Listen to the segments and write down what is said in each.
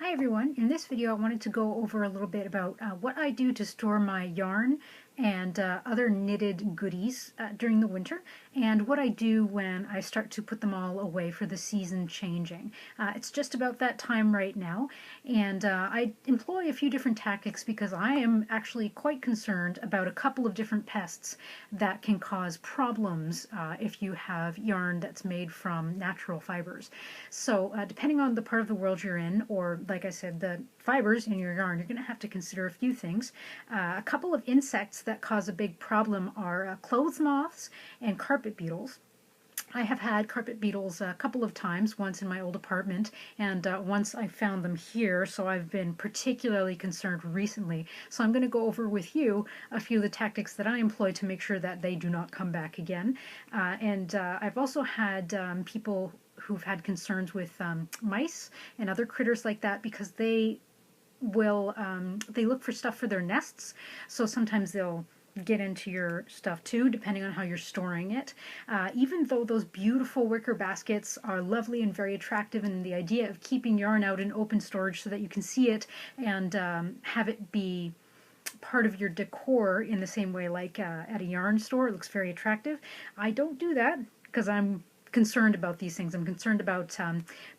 Hi everyone, in this video I wanted to go over a little bit about what I do to store my yarn and other knitted goodies during the winter, and what I do when I start to put them all away for the season changing. It's just about that time right now, and I employ a few different tactics because I am actually quite concerned about a couple of different pests that can cause problems if you have yarn that's made from natural fibers. So depending on the part of the world you're in, or like I said, the fibers in your yarn, you're going to have to consider a few things. A couple of insects that cause a big problem are clothes moths and carpet beetles. I have had carpet beetles a couple of times, once in my old apartment, and once I found them here, so I've been particularly concerned recently. So I'm going to go over with you a few of the tactics that I employ to make sure that they do not come back again. And I've also had people who've had concerns with mice and other critters like that because they look for stuff for their nests, so sometimes they'll get into your stuff too, depending on how you're storing it. Even though those beautiful wicker baskets are lovely and very attractive, and the idea of keeping yarn out in open storage so that you can see it and have it be part of your decor in the same way like at a yarn store, it looks very attractive. I don't do that because I'm concerned about these things. I'm concerned about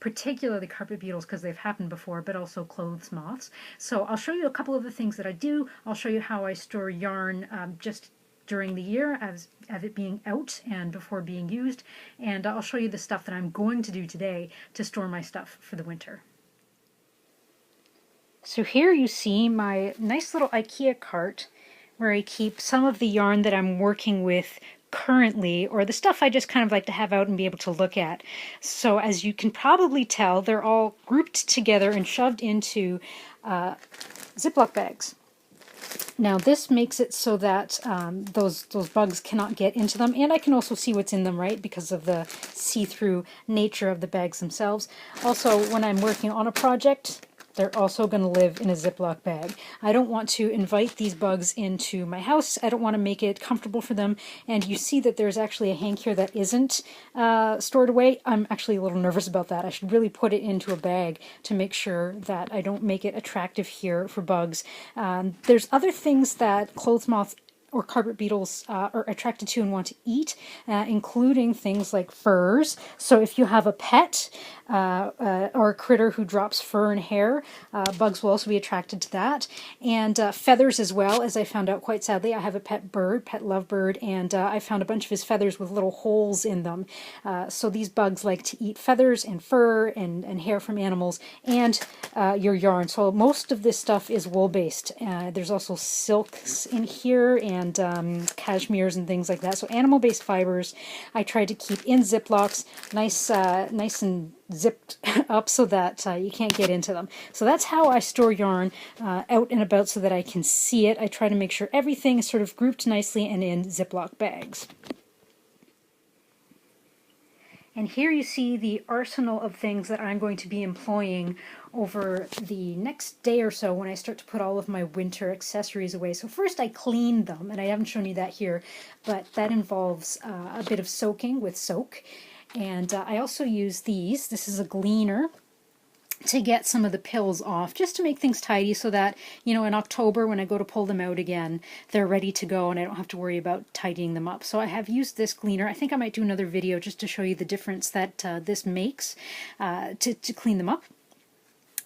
particularly carpet beetles because they've happened before, but also clothes moths. So I'll show you a couple of the things that I do. I'll show you how I store yarn just during the year as it being out and before being used, and I'll show you the stuff that I'm going to do today to store my stuff for the winter. So here you see my nice little IKEA cart where I keep some of the yarn that I'm working with currently, or the stuff I just kind of like to have out and be able to look at. So as you can probably tell, they're all grouped together and shoved into Ziploc bags. Now this makes it so that those bugs cannot get into them, and I can also see what's in them, right, because of the see-through nature of the bags themselves. Also, when I'm working on a project, they're also going to live in a Ziploc bag. I don't want to invite these bugs into my house. I don't want to make it comfortable for them. And you see that there's actually a hank here that isn't stored away. I'm actually a little nervous about that. I should really put it into a bag to make sure that I don't make it attractive here for bugs. There's other things that clothes moths or carpet beetles are attracted to and want to eat, including things like furs. So if you have a pet or a critter who drops fur and hair, bugs will also be attracted to that. And feathers as well, as I found out quite sadly. I have a pet bird, pet lovebird, and I found a bunch of his feathers with little holes in them. So these bugs like to eat feathers and fur and hair from animals and your yarn. So most of this stuff is wool-based. There's also silks in here and cashmeres and things like that. So animal-based fibers I try to keep in Ziplocs, nice and zipped up so that you can't get into them. So that's how I store yarn out and about so that I can see it. I try to make sure everything is sort of grouped nicely and in Ziploc bags. And here you see the arsenal of things that I'm going to be employing over the next day or so when I start to put all of my winter accessories away. So first I clean them, and I haven't shown you that here, but that involves a bit of soaking with soak. And I also use these. This is a Gleener to get some of the pills off, just to make things tidy so that, you know, in October when I go to pull them out again, they're ready to go and I don't have to worry about tidying them up. So I have used this Gleener. I think I might do another video just to show you the difference that this makes to clean them up.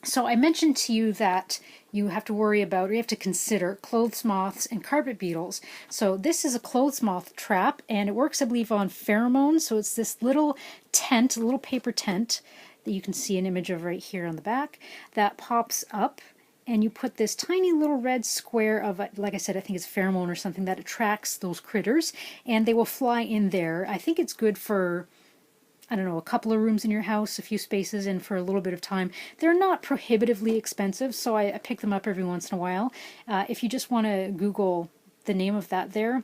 So I mentioned to you that you have to worry about, or you have to consider, clothes moths and carpet beetles. So this is a clothes moth trap, and it works, I believe, on pheromones. So it's this little tent, a little paper tent, that you can see an image of right here on the back, that pops up, and you put this tiny little red square of, like I said, I think it's pheromone or something that attracts those critters, and they will fly in there. I think it's good for, I don't know, a couple of rooms in your house, a few spaces, and for a little bit of time. They're not prohibitively expensive, so I pick them up every once in a while. If you just want to Google the name of that there,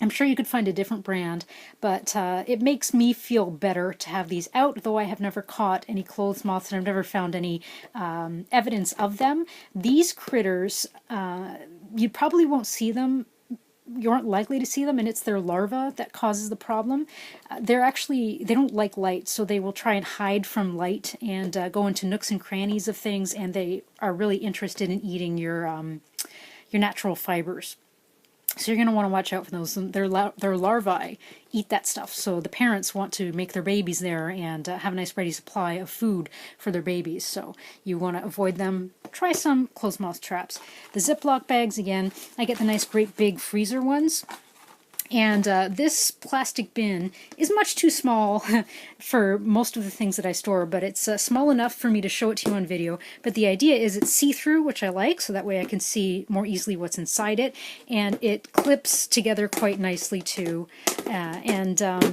I'm sure you could find a different brand, but it makes me feel better to have these out, though I have never caught any clothes moths and I've never found any evidence of them. These critters, you probably won't see them you aren't likely to see them, and it's their larva that causes the problem. They don't like light, so they will try and hide from light and go into nooks and crannies of things, and they are really interested in eating your natural fibers. So you're going to want to watch out for those. Their larvae eat that stuff. So the parents want to make their babies there and have a nice ready supply of food for their babies. So you want to avoid them. Try some closed mouth traps. The Ziploc bags, again, I get the nice great big freezer ones. And this plastic bin is much too small for most of the things that I store, but it's small enough for me to show it to you on video. But the idea is it's see-through, which I like, so that way I can see more easily what's inside it. And it clips together quite nicely too.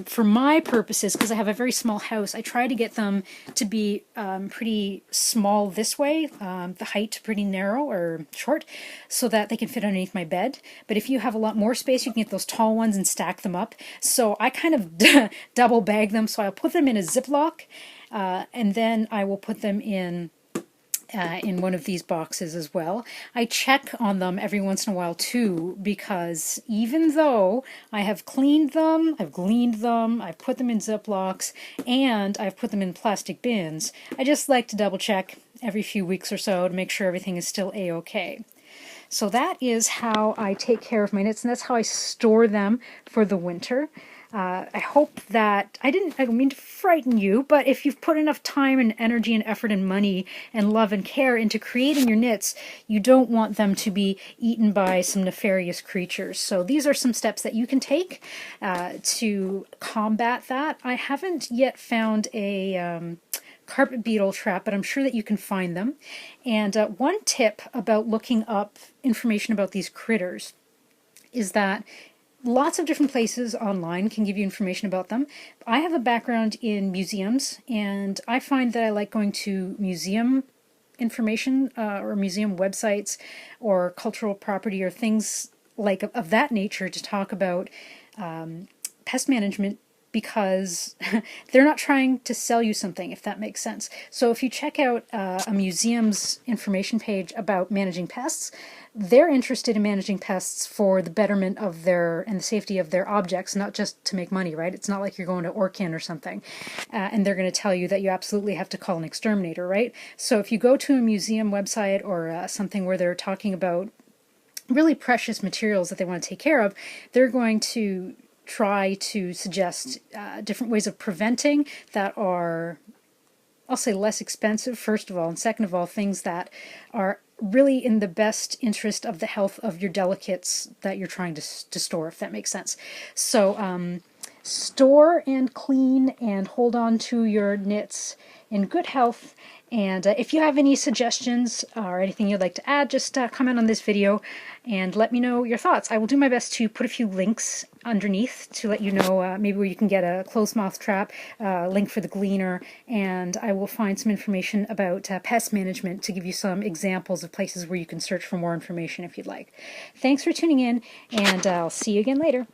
For my purposes, because I have a very small house, I try to get them to be pretty small this way, the height pretty narrow or short, so that they can fit underneath my bed. But if you have a lot more space, you can get those tall ones and stack them up. So I kind of double bag them. So I'll put them in a Ziploc, and then I will put them in one of these boxes as well. I check on them every once in a while too, because even though I have cleaned them, I've gleaned them, I've put them in Ziplocs, and I've put them in plastic bins, I just like to double check every few weeks or so to make sure everything is still a-okay. So that is how I take care of my knits, and that's how I store them for the winter. I hope that I don't mean to frighten you, but if you've put enough time and energy and effort and money and love and care into creating your knits, you don't want them to be eaten by some nefarious creatures. So these are some steps that you can take to combat that. I haven't yet found a carpet beetle trap, but I'm sure that you can find them. And one tip about looking up information about these critters is that lots of different places online can give you information about them. I have a background in museums, and I find that I like going to museum information or museum websites or cultural property or things like of that nature to talk about pest management, because they're not trying to sell you something, if that makes sense. So if you check out a museum's information page about managing pests, they're interested in managing pests for the betterment of and the safety of their objects, not just to make money, right? It's not like you're going to Orkin or something, and they're going to tell you that you absolutely have to call an exterminator, right? So if you go to a museum website or something where they're talking about really precious materials that they want to take care of, they're going to try to suggest different ways of preventing that are, I'll say, less expensive, first of all, and second of all, things that are really in the best interest of the health of your delicates that you're trying to store, if that makes sense. So store and clean and hold on to your knits in good health. And if you have any suggestions or anything you'd like to add, just comment on this video and let me know your thoughts. I will do my best to put a few links underneath to let you know maybe where you can get a closed mouth trap, link for the Gleener, and I will find some information about pest management to give you some examples of places where you can search for more information if you'd like. Thanks for tuning in, and I'll see you again later.